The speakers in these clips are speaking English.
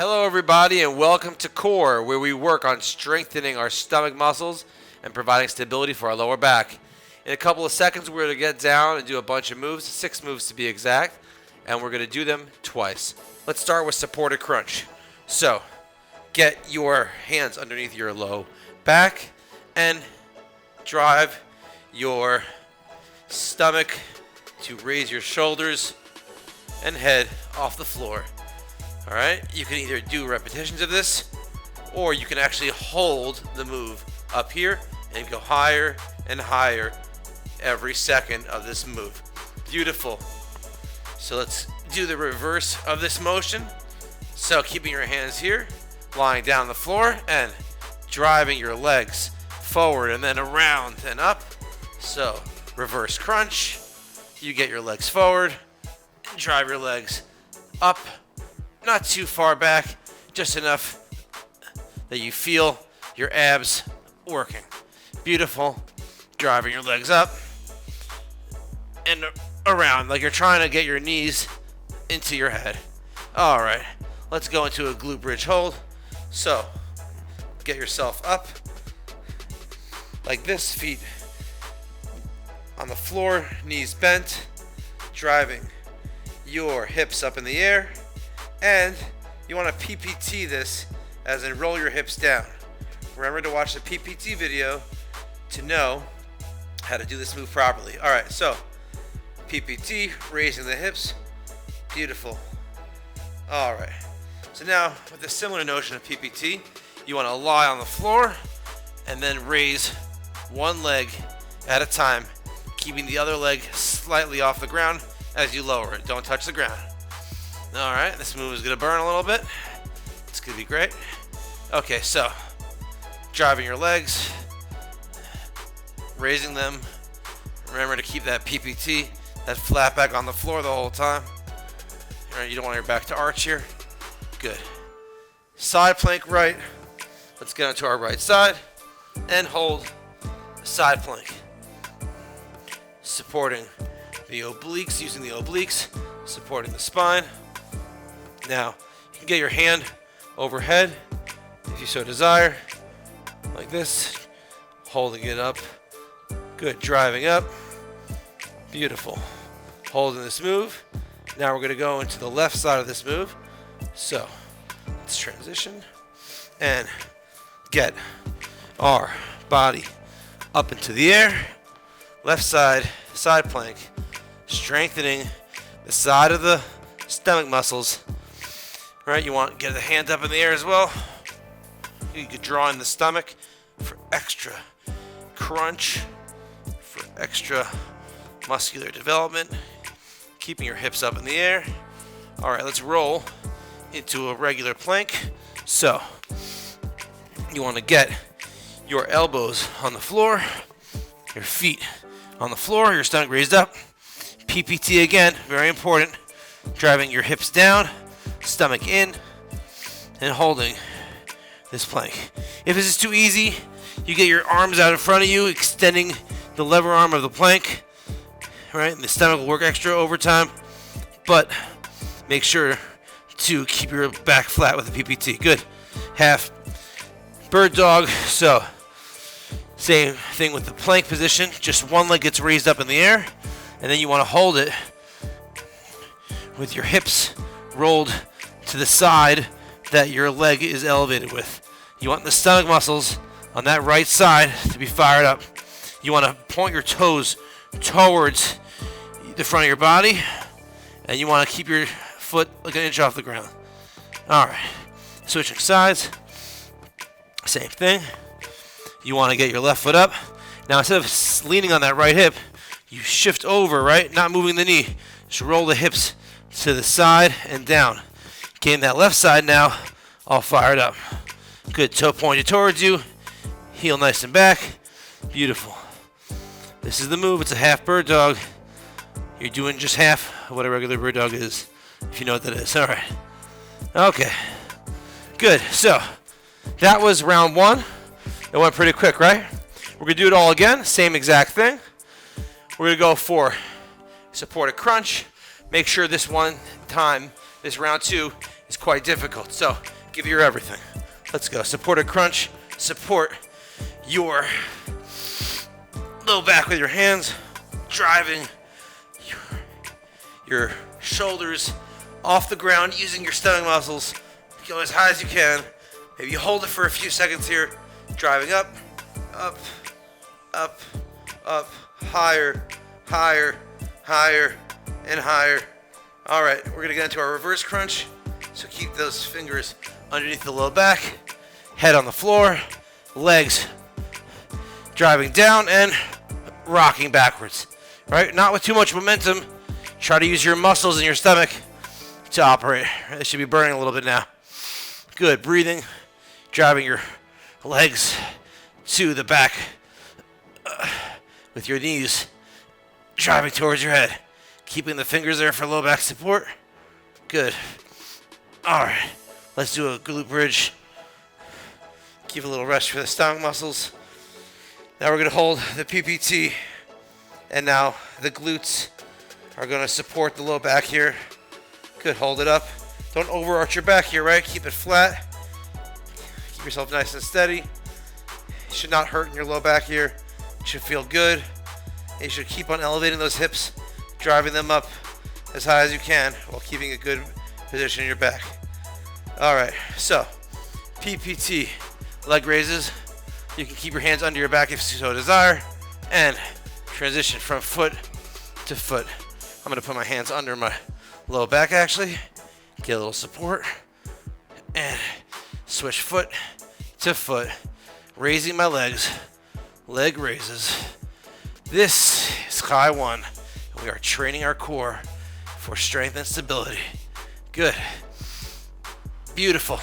Hello everybody and welcome to Core, where we work on strengthening our stomach muscles and providing stability for our lower back. In a couple of seconds we're going to get down and do a bunch of moves, 6 moves to be exact, and we're going to do them twice. Let's start with supported crunch. So, get your hands underneath your low back and drive your stomach to raise your shoulders and head off the floor. Alright, you can either do repetitions of this, or you can actually hold the move up here and go higher and higher every second of this move. Beautiful. So let's do the reverse of this motion. So keeping your hands here, lying down on the floor, and driving your legs forward and then around and up. So reverse crunch, you get your legs forward, and drive your legs up. Not too far back, just enough that you feel your abs working. Beautiful. Driving your legs up and around like you're trying to get your knees into your head. All right, let's go into a glute bridge hold. So, get yourself up like this, feet on the floor, knees bent, driving your hips up in the air. And you want to PPT this, as in roll your hips down. Remember to watch the PPT video to know how to do this move properly. All right, so PPT, raising the hips. Beautiful. All right. So now, with a similar notion of PPT, you want to lie on the floor and then raise one leg at a time, keeping the other leg slightly off the ground as you lower it. Don't touch the ground. All right, this move is going to burn a little bit. It's going to be great. Okay, so driving your legs, raising them. Remember to keep that PPT, that flat back on the floor the whole time. All right, you don't want your back to arch here. Good. Side plank right. Let's get onto our right side and hold side plank. Supporting the obliques, using the obliques, supporting the spine. Now, you can get your hand overhead if you so desire, like this, holding it up. Good, driving up. Beautiful. Holding this move. Now we're going to go into the left side of this move. So, let's transition and get our body up into the air. Left side, side plank, strengthening the side of the stomach muscles. Right, you want to get the hand up in the air as well. You could draw in the stomach for extra crunch, for extra muscular development. Keeping your hips up in the air. All right, let's roll into a regular plank. So, you want to get your elbows on the floor, your feet on the floor, your stomach raised up. PPT again, very important. Driving your hips down, stomach in, and holding this plank. If this is too easy, you get your arms out in front of you, extending the lever arm of the plank, right? And the stomach will work extra overtime, but make sure to keep your back flat with the PPT. Good. Half bird dog. So, same thing with the plank position. Just one leg gets raised up in the air, and then you want to hold it with your hips rolled to the side that your leg is elevated with. You want the stomach muscles on that right side to be fired up. You want to point your toes towards the front of your body, and you want to keep your foot like an inch off the ground. All right, switching sides. Same thing. You want to get your left foot up. Now, instead of leaning on that right hip, you shift over, right? Not moving the knee. Just roll the hips to the side and down. Getting that left side now all fired up. Good, toe pointed towards you. Heel nice and back. Beautiful. This is the move. It's a half bird dog. You're doing just half of what a regular bird dog is, if you know what that is. All right. Okay. Good. So, that was round 1. It went pretty quick, right? We're going to do it all again. Same exact thing. We're going to go for supported crunch. Make sure this round 2, is quite difficult. So give your everything. Let's go. Supported crunch. Support your low back with your hands, driving your shoulders off the ground using your stomach muscles. Go as high as you can. Maybe you hold it for a few seconds here, driving up, up, up, up, higher, higher, higher, and higher. All right, we're gonna get into our reverse crunch. So keep those fingers underneath the low back, head on the floor, legs driving down and rocking backwards, right? Not with too much momentum. Try to use your muscles in your stomach to operate. They should be burning a little bit now. Good, breathing, driving your legs to the back with your knees driving towards your head. Keeping the fingers there for low back support. Good. All right, let's do a glute bridge. Give a little rest for the stomach muscles. Now we're gonna hold the PPT, and now the glutes are gonna support the low back here. Good, hold it up. Don't overarch your back here, right? Keep it flat. Keep yourself nice and steady. You should not hurt in your low back here. You should feel good. And you should keep on elevating those hips, driving them up as high as you can while keeping a good position in your back. All right, so PPT, leg raises. You can keep your hands under your back if you so desire, and transition from foot to foot. I'm gonna put my hands under my low back actually, get a little support, and switch foot to foot, raising my legs, leg raises. This is Kai 1. We are training our core for strength and stability. Good. Beautiful.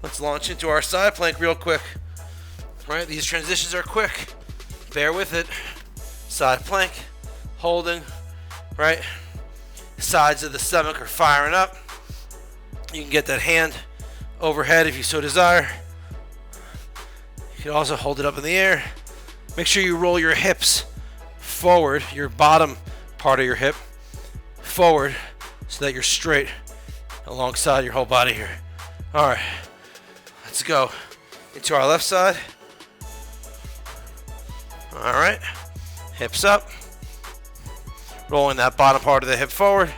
Let's launch into our side plank real quick. All right, these transitions are quick. Bear with it. Side plank, holding, right? Sides of the stomach are firing up. You can get that hand overhead if you so desire. You can also hold it up in the air. Make sure you roll your hips forward, your bottom part of your hip forward, so that you're straight alongside your whole body here. All right, let's go into our left side. All right, hips up, rolling that bottom part of the hip forward,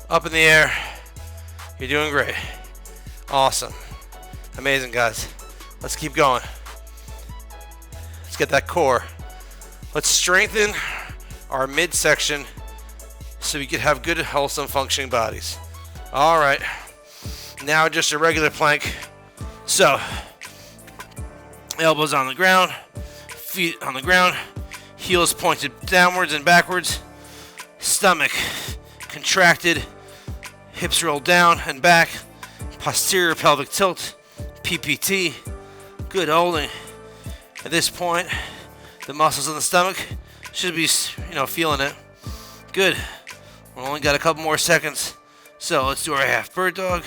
up in the air. You're doing great. Awesome. Amazing, guys. Let's keep going. Let's get that core. Let's strengthen our midsection so we can have good, wholesome, functioning bodies. All right. Now just a regular plank. So, elbows on the ground, feet on the ground, heels pointed downwards and backwards, stomach contracted, hips rolled down and back, posterior pelvic tilt, PPT. Good holding. At this point, the muscles in the stomach should be, feeling it. Good. We only got a couple more seconds. So let's do our half bird dog.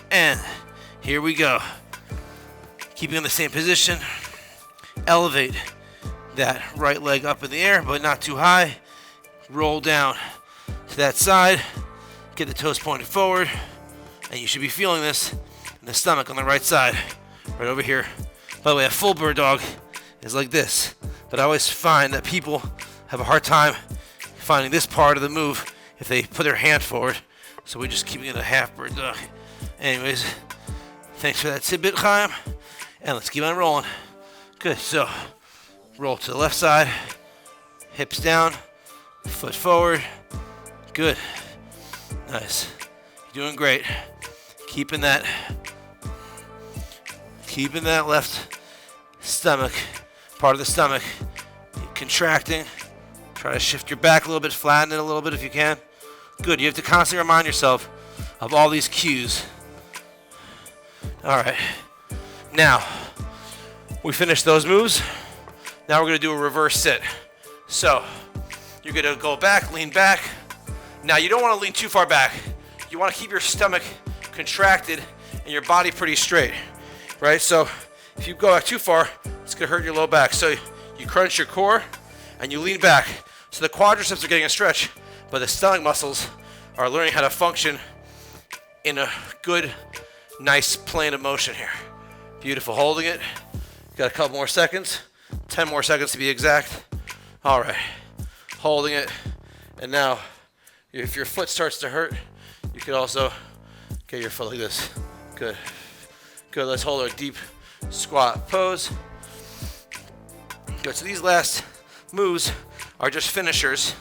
And here we go. Keeping in the same position. Elevate that right leg up in the air, but not too high. Roll down to that side. Get the toes pointed forward. And you should be feeling this in the stomach on the right side. Right over here. By the way, a full bird dog is like this. But I always find that people have a hard time finding this part of the move if they put their hand forward. So we're just keeping it a half bird dog. Anyways, thanks for that tidbit, Chaim. And let's keep on rolling. Good, so roll to the left side, hips down, foot forward. Good, nice. You're doing great. Keeping that left stomach, part of the stomach, contracting. Try to shift your back a little bit, flatten it a little bit if you can. Good, you have to constantly remind yourself of all these cues. All right, now we finished those moves. Now we're gonna do a reverse sit. So you're gonna go back, lean back. Now you don't wanna lean too far back. You wanna keep your stomach contracted and your body pretty straight, right? So if you go back too far, it's gonna hurt your low back. So you crunch your core and you lean back. So the quadriceps are getting a stretch, but the stomach muscles are learning how to function in a good, nice plane of motion here. Beautiful, holding it. Got a couple more seconds, 10 more seconds to be exact. All right, holding it. And now, if your foot starts to hurt, you could also get your foot like this. Good, good, let's hold our deep squat pose. Good, so these last moves are just finishers.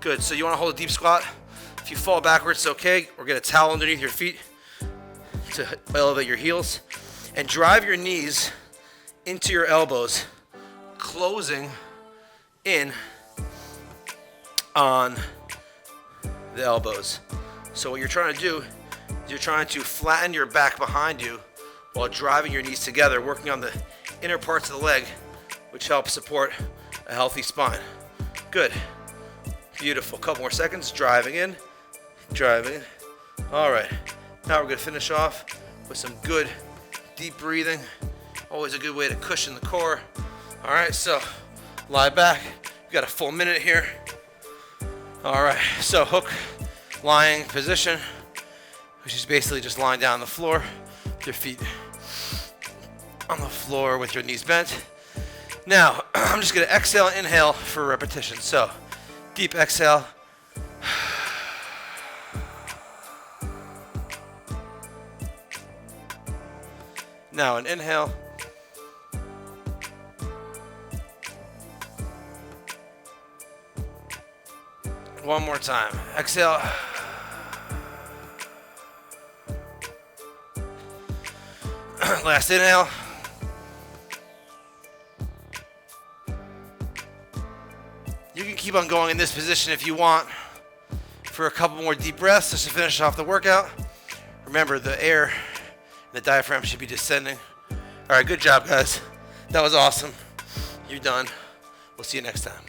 Good, so you wanna hold a deep squat. If you fall backwards, it's okay, or get a towel underneath your feet to elevate your heels. And drive your knees into your elbows, closing in on the elbows. So what you're trying to do is you're trying to flatten your back behind you while driving your knees together, working on the inner parts of the leg, which helps support a healthy spine. Good. Beautiful. Couple more seconds. Driving in. Driving in. All right. Now we're going to finish off with some good deep breathing. Always a good way to cushion the core. All right. So lie back. We've got a full minute here. All right. So hook lying position, which is basically just lying down on the floor with your feet on the floor with your knees bent. Now, I'm just going to exhale and inhale for repetition. So, deep exhale. Now, an inhale. One more time. Exhale. Last inhale. You can keep on going in this position if you want for a couple more deep breaths just to finish off the workout. Remember, the air and the diaphragm should be descending. All right, good job, guys. That was awesome. You're done. We'll see you next time.